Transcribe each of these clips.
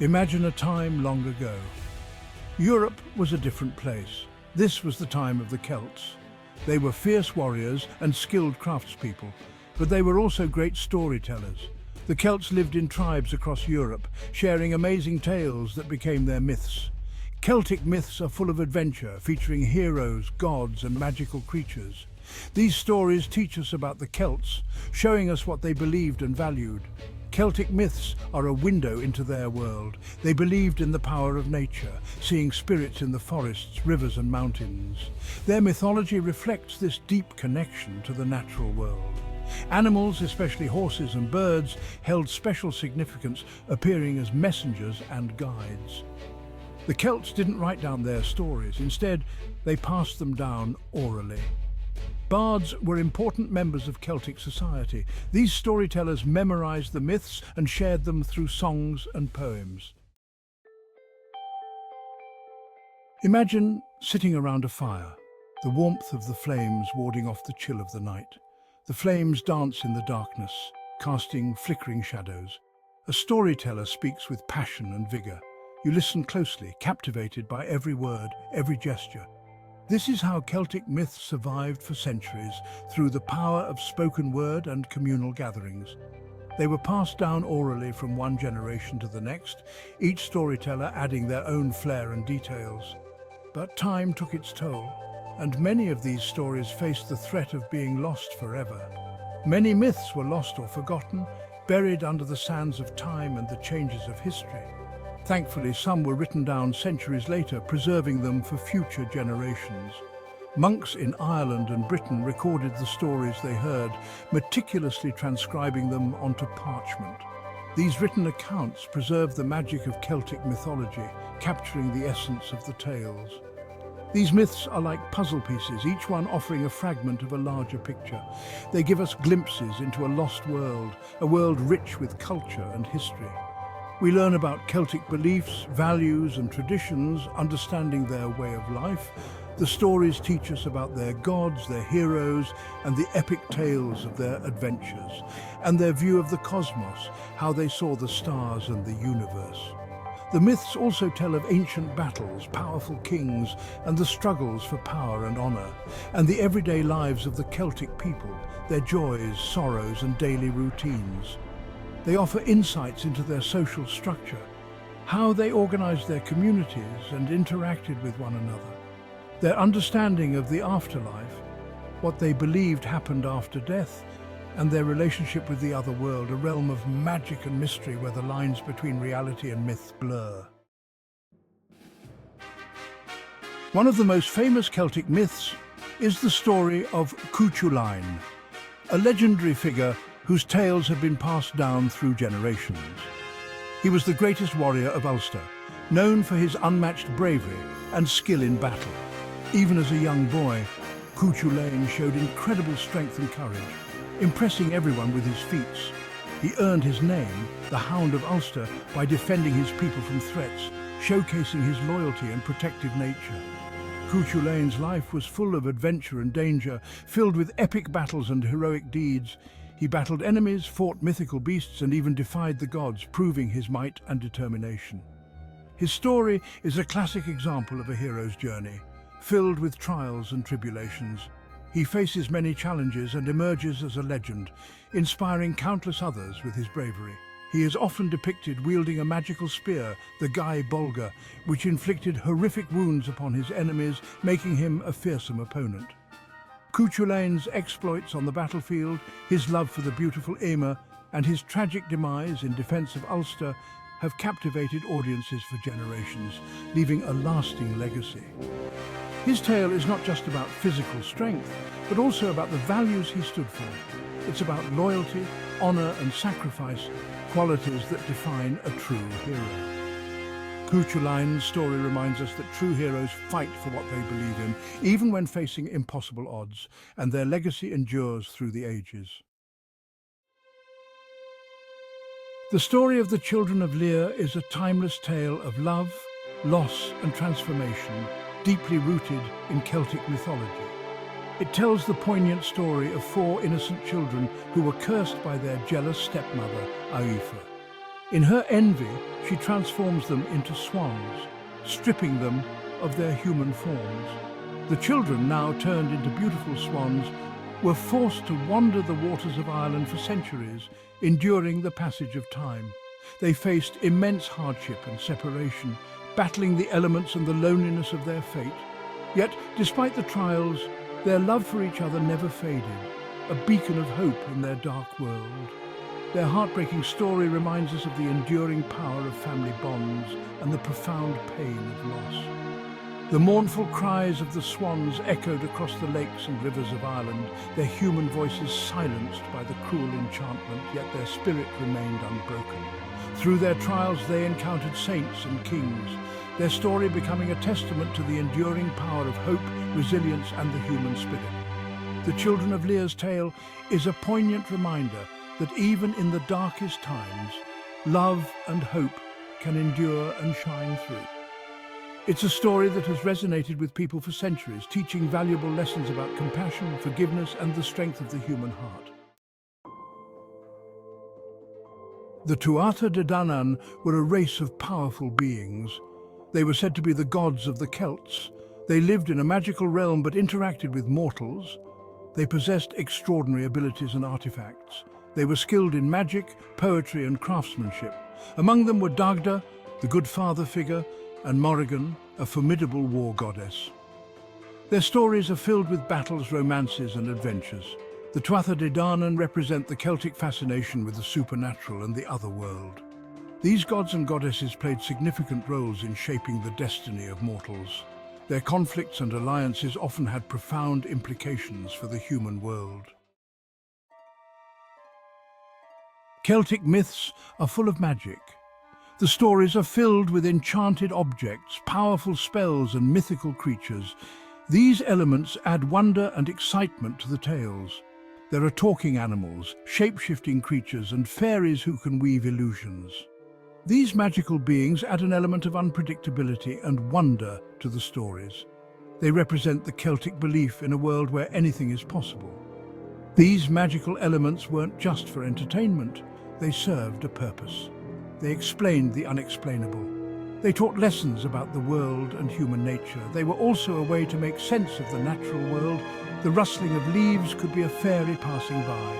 Imagine a time long ago. Europe was a different place. This was the time of the Celts. They were fierce warriors and skilled craftspeople, but they were also great storytellers. The Celts lived in tribes across Europe, sharing amazing tales that became their myths. Celtic myths are full of adventure, featuring heroes, gods, and magical creatures. These stories teach us about the Celts, showing us what they believed and valued. Celtic myths are a window into their world. They believed in the power of nature, seeing spirits in the forests, rivers and mountains. Their mythology reflects this deep connection to the natural world. Animals, especially horses and birds, held special significance, appearing as messengers and guides. The Celts didn't write down their stories. Instead, they passed them down orally. Bards were important members of Celtic society. These storytellers memorized the myths and shared them through songs and poems. Imagine sitting around a fire, the warmth of the flames warding off the chill of the night. The flames dance in the darkness, casting flickering shadows. A storyteller speaks with passion and vigor. You listen closely, captivated by every word, every gesture. This is how Celtic myths survived for centuries, through the power of spoken word and communal gatherings. They were passed down orally from one generation to the next, each storyteller adding their own flair and details. But time took its toll, and many of these stories faced the threat of being lost forever. Many myths were lost or forgotten, buried under the sands of time and the changes of history. Thankfully, some were written down centuries later, preserving them for future generations. Monks in Ireland and Britain recorded the stories they heard, meticulously transcribing them onto parchment. These written accounts preserve the magic of Celtic mythology, capturing the essence of the tales. These myths are like puzzle pieces, each one offering a fragment of a larger picture. They give us glimpses into a lost world, a world rich with culture and history. We learn about Celtic beliefs, values and traditions, understanding their way of life. The stories teach us about their gods, their heroes, and the epic tales of their adventures, and their view of the cosmos, how they saw the stars and the universe. The myths also tell of ancient battles, powerful kings, and the struggles for power and honor, and the everyday lives of the Celtic people, their joys, sorrows, and daily routines. They offer insights into their social structure, how they organized their communities and interacted with one another, their understanding of the afterlife, what they believed happened after death, and their relationship with the other world, a realm of magic and mystery where the lines between reality and myth blur. One of the most famous Celtic myths is the story of Cú Chulainn, a legendary figure whose tales have been passed down through generations. He was the greatest warrior of Ulster, known for his unmatched bravery and skill in battle. Even as a young boy, Cú Chulainn showed incredible strength and courage, impressing everyone with his feats. He earned his name, the Hound of Ulster, by defending his people from threats, showcasing his loyalty and protective nature. Cú Chulainn's life was full of adventure and danger, filled with epic battles and heroic deeds. He battled enemies, fought mythical beasts, and even defied the gods, proving his might and determination. His story is a classic example of a hero's journey, filled with trials and tribulations. He faces many challenges and emerges as a legend, inspiring countless others with his bravery. He is often depicted wielding a magical spear, the Gai Bolga, which inflicted horrific wounds upon his enemies, making him a fearsome opponent. Cú Chulainn's exploits on the battlefield, his love for the beautiful Émer, and his tragic demise in defense of Ulster have captivated audiences for generations, leaving a lasting legacy. His tale is not just about physical strength, but also about the values he stood for. It's about loyalty, honor, and sacrifice, qualities that define a true hero. Cú Chulainn's story reminds us that true heroes fight for what they believe in, even when facing impossible odds, and their legacy endures through the ages. The story of the Children of Lear is a timeless tale of love, loss, and transformation, deeply rooted in Celtic mythology. It tells the poignant story of 4 innocent children who were cursed by their jealous stepmother, Aifa. In her envy, she transforms them into swans, stripping them of their human forms. The children, now turned into beautiful swans, were forced to wander the waters of Ireland for centuries, enduring the passage of time. They faced immense hardship and separation, battling the elements and the loneliness of their fate. Yet, despite the trials, their love for each other never faded, a beacon of hope in their dark world. Their heartbreaking story reminds us of the enduring power of family bonds and the profound pain of loss. The mournful cries of the swans echoed across the lakes and rivers of Ireland, their human voices silenced by the cruel enchantment, yet their spirit remained unbroken. Through their trials they encountered saints and kings, their story becoming a testament to the enduring power of hope, resilience and the human spirit. The Children of Lear's tale is a poignant reminder that even in the darkest times, love and hope can endure and shine through. It's a story that has resonated with people for centuries, teaching valuable lessons about compassion, forgiveness and the strength of the human heart. The Tuatha De Danann were a race of powerful beings. They were said to be the gods of the Celts. They lived in a magical realm but interacted with mortals. They possessed extraordinary abilities and artifacts. They were skilled in magic, poetry and craftsmanship. Among them were Dagda, the good father figure, and Morrigan, a formidable war goddess. Their stories are filled with battles, romances and adventures. The Tuatha De Danann represent the Celtic fascination with the supernatural and the other world. These gods and goddesses played significant roles in shaping the destiny of mortals. Their conflicts and alliances often had profound implications for the human world. Celtic myths are full of magic. The stories are filled with enchanted objects, powerful spells and mythical creatures. These elements add wonder and excitement to the tales. There are talking animals, shape-shifting creatures and fairies who can weave illusions. These magical beings add an element of unpredictability and wonder to the stories. They represent the Celtic belief in a world where anything is possible. These magical elements weren't just for entertainment, they served a purpose. They explained the unexplainable. They taught lessons about the world and human nature. They were also a way to make sense of the natural world. The rustling of leaves could be a fairy passing by.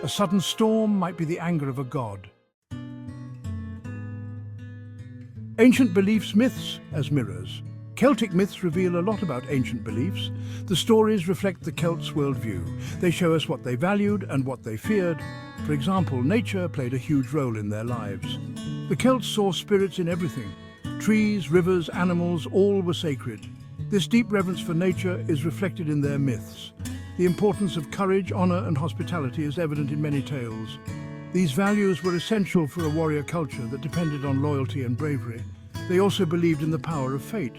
A sudden storm might be the anger of a god. Ancient beliefs, myths as mirrors. Celtic myths reveal a lot about ancient beliefs. The stories reflect the Celts' worldview. They show us what they valued and what they feared. For example, nature played a huge role in their lives. The Celts saw spirits in everything. Trees, rivers, animals, all were sacred. This deep reverence for nature is reflected in their myths. The importance of courage, honor and hospitality is evident in many tales. These values were essential for a warrior culture that depended on loyalty and bravery. They also believed in the power of fate.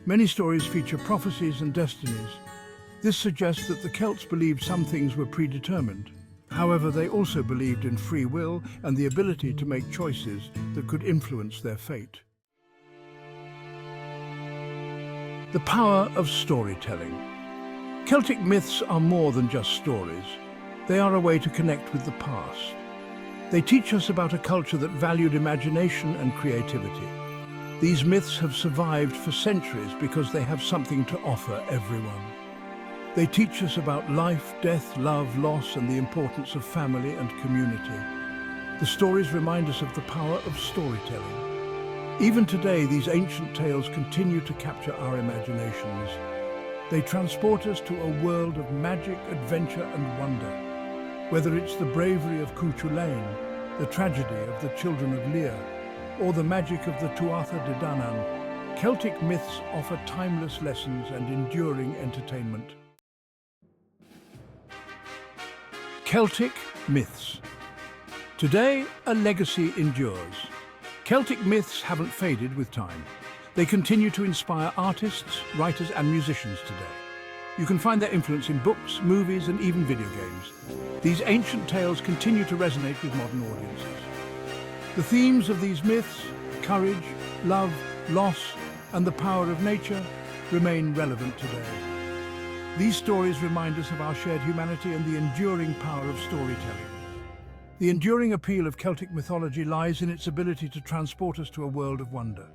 Many stories feature prophecies and destinies. This suggests that the Celts believed some things were predetermined. However, they also believed in free will and the ability to make choices that could influence their fate. The power of storytelling. Celtic myths are more than just stories. They are a way to connect with the past. They teach us about a culture that valued imagination and creativity. These myths have survived for centuries because they have something to offer everyone. They teach us about life, death, love, loss, and the importance of family and community. The stories remind us of the power of storytelling. Even today, these ancient tales continue to capture our imaginations. They transport us to a world of magic, adventure, and wonder. Whether it's the bravery of Cú Chulainn, the tragedy of the Children of Lear, or the magic of the Tuatha De Danann, Celtic myths offer timeless lessons and enduring entertainment. Celtic myths. Today, a legacy endures. Celtic myths haven't faded with time. They continue to inspire artists, writers and musicians today. You can find their influence in books, movies and even video games. These ancient tales continue to resonate with modern audiences. The themes of these myths, courage, love, loss and the power of nature, remain relevant today. These stories remind us of our shared humanity and the enduring power of storytelling. The enduring appeal of Celtic mythology lies in its ability to transport us to a world of wonder.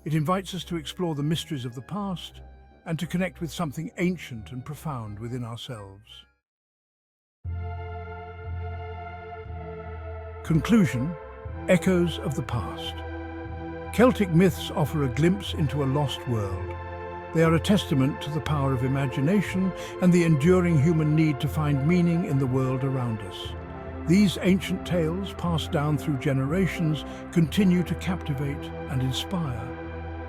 It invites us to explore the mysteries of the past and to connect with something ancient and profound within ourselves. Conclusion: echoes of the past. Celtic myths offer a glimpse into a lost world. They are a testament to the power of imagination and the enduring human need to find meaning in the world around us. These ancient tales, passed down through generations, continue to captivate and inspire.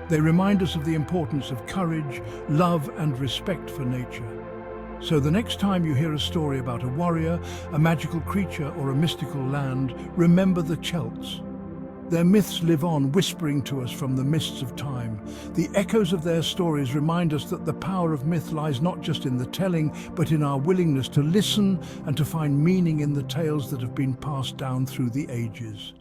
They remind us of the importance of courage, love, and respect for nature. So the next time you hear a story about a warrior, a magical creature, or a mystical land, remember the Celts. Their myths live on, whispering to us from the mists of time. The echoes of their stories remind us that the power of myth lies not just in the telling, but in our willingness to listen and to find meaning in the tales that have been passed down through the ages.